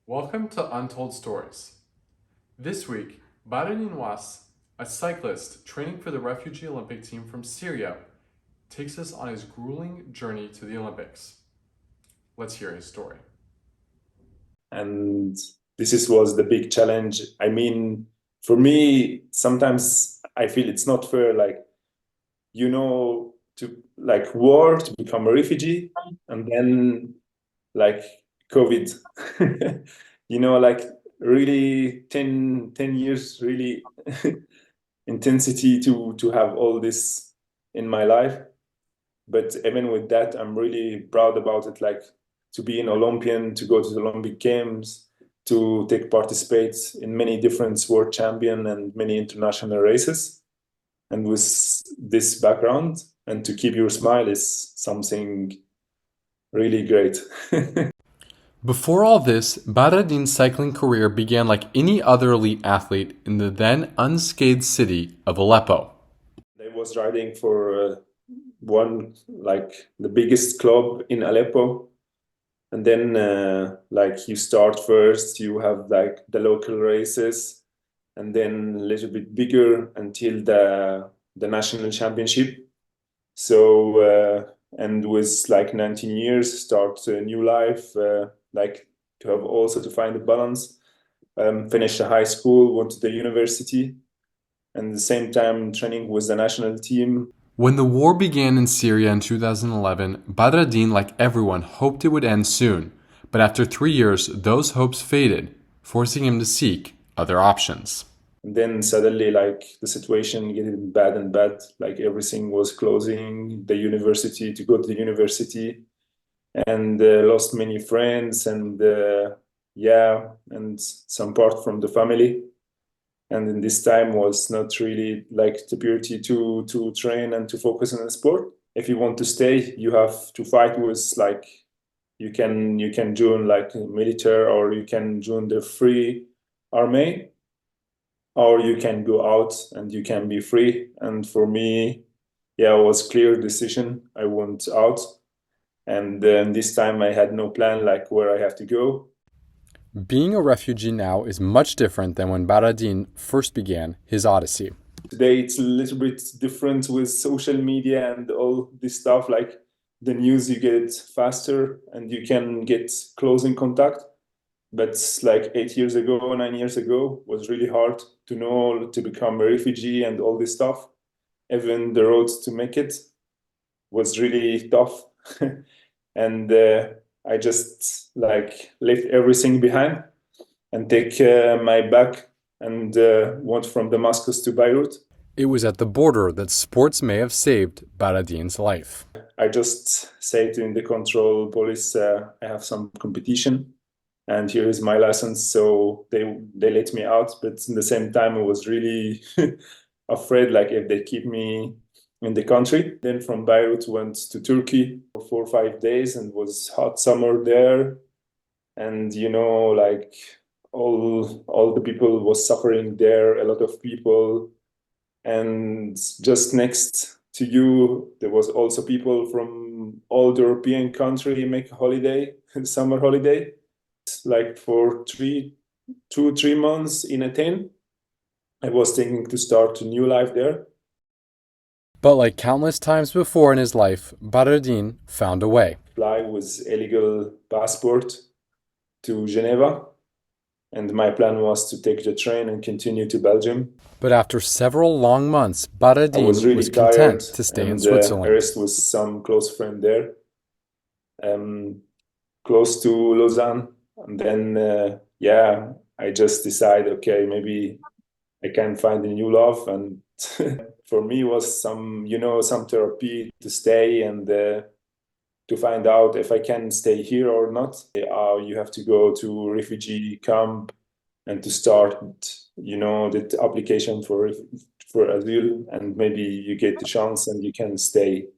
Welcome to Untold Stories. This week, Barredin Wais, a cyclist training for the refugee Olympic team from Syria, takes us on his grueling journey to the Olympics. Let's hear his story. And was the big challenge. I mean, for me, sometimes I feel it's not fair, like, to like war to become a refugee and then like COVID, like really 10 years, really intensity to have all this in my life. But even with that, I'm really proud about it. Like to be an Olympian, to go to the Olympic Games, to take participate in many different world champion and many international races. And with this background, and to keep your smile is something really great. Before all this, Barredin's cycling career began like any other elite athlete in the then unscathed city of Aleppo. I was riding for one like the biggest club in Aleppo, and then like you start first, you have like the local races, and then a little bit bigger until the national championship. So and with like 19 years, start a new life, like to have also to find a balance. Finish the high school, went to the university, and at the same time training with the national team. When the war began in Syria in 2011, Badreddin, like everyone, hoped it would end soon. But after 3 years, those hopes faded, forcing him to seek other options. And then suddenly, like the situation getting bad and bad, like everything was closing. The university to go to the university, and lost many friends, and yeah, and some part from the family. And in this time was not really like the purity to train and to focus on the sport. If you want to stay, you have to fight with like you can join like military, or you can join the free army, or you can go out and you can be free. And for me, yeah, it was clear decision. I went out, and then this time I had no plan like where I have to go. Being a refugee now is much different than when Baradin first began his odyssey. Today it's a little bit different with social media and all this stuff. Like the news, you get faster and you can get close in contact. But like 8 years ago, 9 years ago, was really hard to know to become a refugee and all this stuff. Even the roads to make it was really tough. And I just like left everything behind and take my bag and went from Damascus to Beirut. It was at the border that sports may have saved Baradin's life. I just say to the control police, I have some competition, and here is my license. So they let me out, but in the same time, I was really afraid, like if they keep me in the country. Then from Beirut went to Turkey for 4 or 5 days, and was hot summer there, and like all the people was suffering there, a lot of people. And just next to you there was also people from all the European country make a holiday, summer holiday. It's like for 3 months in Athens, I was thinking to start a new life there. But like countless times before in his life, Baradin found a way. Fly with illegal passport to Geneva, and my plan was to take the train and continue to Belgium. But after several long months, I was Baradin was really tired, content to stay in and I Switzerland. rest with some close friend there, um, close to Lausanne. And then, yeah, I just decide, okay, maybe I can find a new love. And for me, was some therapy to stay and to find out if I can stay here or not. You have to go to refugee camp and to start, the application for asylum, and maybe you get the chance and you can stay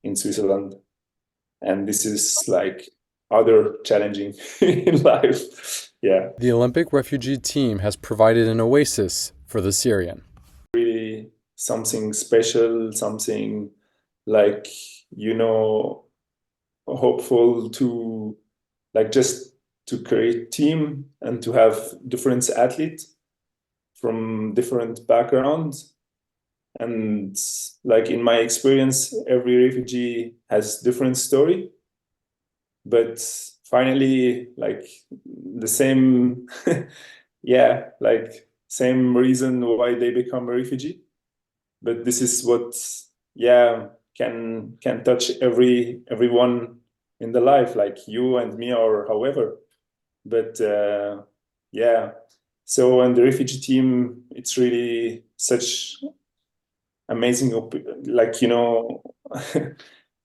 in Switzerland. And this is like other challenging in life. Yeah, The Olympic refugee team has provided an oasis for the Syrian. really something special, something like, you know hopeful to like just to create team and to have different athletes from different backgrounds. And like in my experience, every refugee has different story, but finally, like the same, yeah, like same reason why they become a refugee. But this is what, yeah, can touch everyone in the life, like you and me or however. But yeah, so and the refugee team, it's really such amazing, like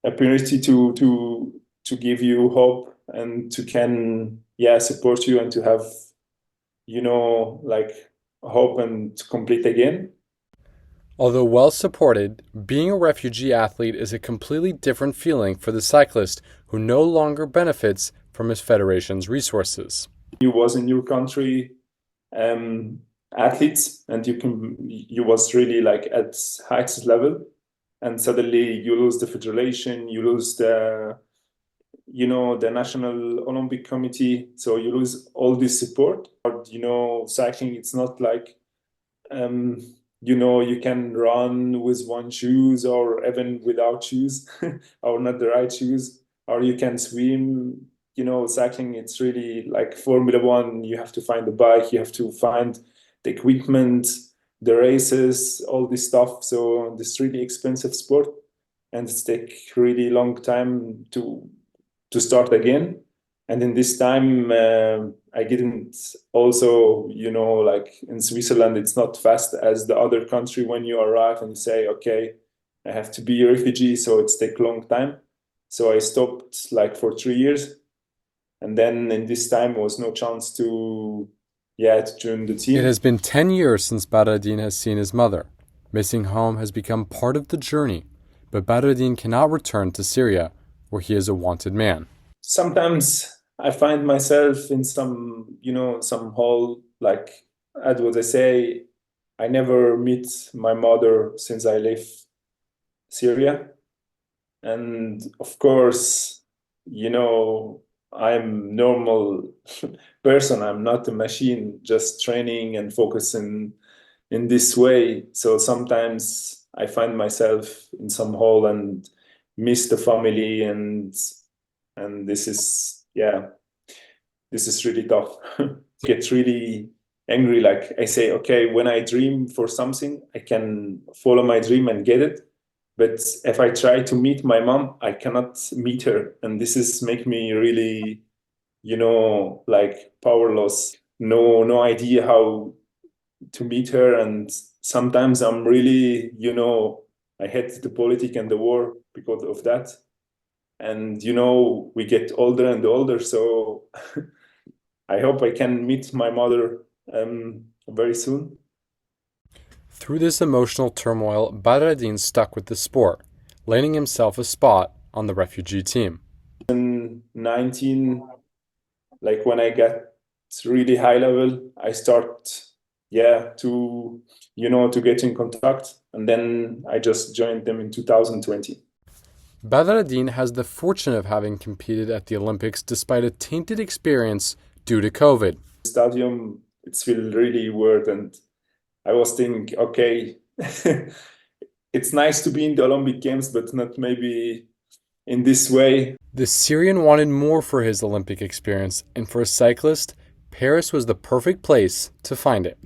opportunity to give you hope and to can support you and to have like hope and to complete again. Although well supported, being a refugee athlete is a completely different feeling for the cyclist who no longer benefits from his federation's resources. You was in your country um, athletes and you was really like at highest level, and suddenly you lose the federation, you lose the national Olympic Committee, so you lose all this support. Cycling, it's not like um, you can run with one shoes or even without shoes or not the right shoes, or you can swim. Cycling, it's really like Formula One. You have to find the bike, you have to find the equipment, the races, all this stuff. So this really expensive sport, and it's take really long time to start again. And in this time, I didn't also, like in Switzerland, it's not fast as the other country when you arrive and you say, okay, I have to be a refugee, so it's take long time. So I stopped like for 3 years. And then in this time, there was no chance to join the It team. has been 10 years since Barredin has seen his mother. Missing home has become part of the journey, but Barredin cannot return to Syria, where he is a wanted man. Sometimes I find myself in some hall, like, as what I say, I never meet my mother since I left Syria. And of course, I'm normal person. I'm not a machine, just training and focusing in this way. So sometimes I find myself in some hole and miss the family, and this is really tough. Get really angry. Like I say, okay, when I dream for something, I can follow my dream and get it. But if I try to meet my mom, I cannot meet her, and this is make me really, like powerless. No idea how to meet her, and sometimes I'm really, I hate the politics and the war because of that. And we get older and older, so I hope I can meet my mother very soon. Through this emotional turmoil, Barredin stuck with the sport, landing himself a spot on the refugee team. In 19, like when I got really high level, I start, to get in contact, and then I just joined them in 2020. Barredin has the fortune of having competed at the Olympics despite a tainted experience due to COVID. Stadium, it's feel really weird, and I was thinking, okay, it's nice to be in the Olympic Games, but not maybe in this way. The Syrian wanted more for his Olympic experience, and for a cyclist, Paris was the perfect place to find it.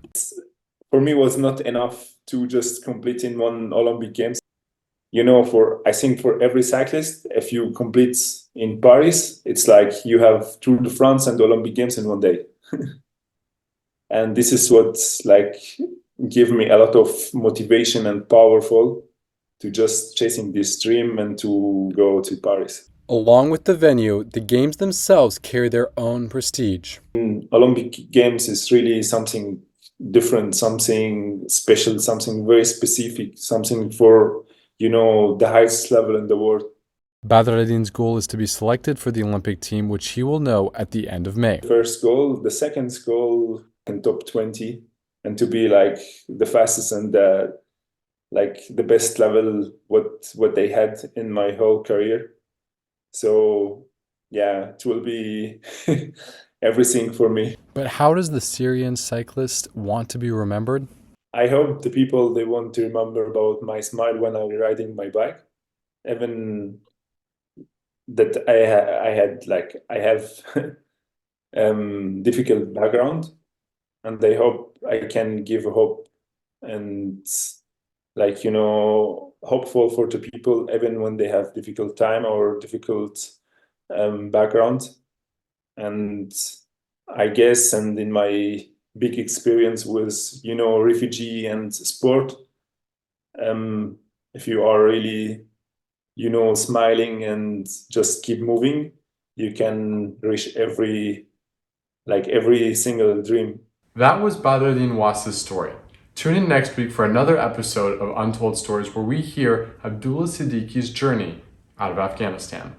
For me, was not enough to just complete in one Olympic Games. For I think for every cyclist, if you complete in Paris, it's like you have Tour de France and Olympic Games in one day. And this is what like give me a lot of motivation and powerful to just chasing this dream and to go to Paris. Along with the venue, the games themselves carry their own prestige. Olympic Games is really something different, something special, something very specific, something for the highest level in the world. Badreddin's goal is to be selected for the Olympic team, which he will know at the end of May. First goal, the second goal in top 20, and to be like the fastest and like the best level what they had in my whole career. So yeah, it will be everything for me. But how does the Syrian cyclist want to be remembered? I hope the people they want to remember about my smile when I'm riding my bike, even that I had like I have difficult background, and I hope I can give hope and like hopeful for the people even when they have difficult time or difficult background. And I guess, and in my big experience with refugee and sport, um, if you are really smiling and just keep moving, you can reach every single dream. That was Barredin Wais's story. Tune in next week for another episode of Untold Stories where we hear Abdullah Siddiqui's journey out of Afghanistan.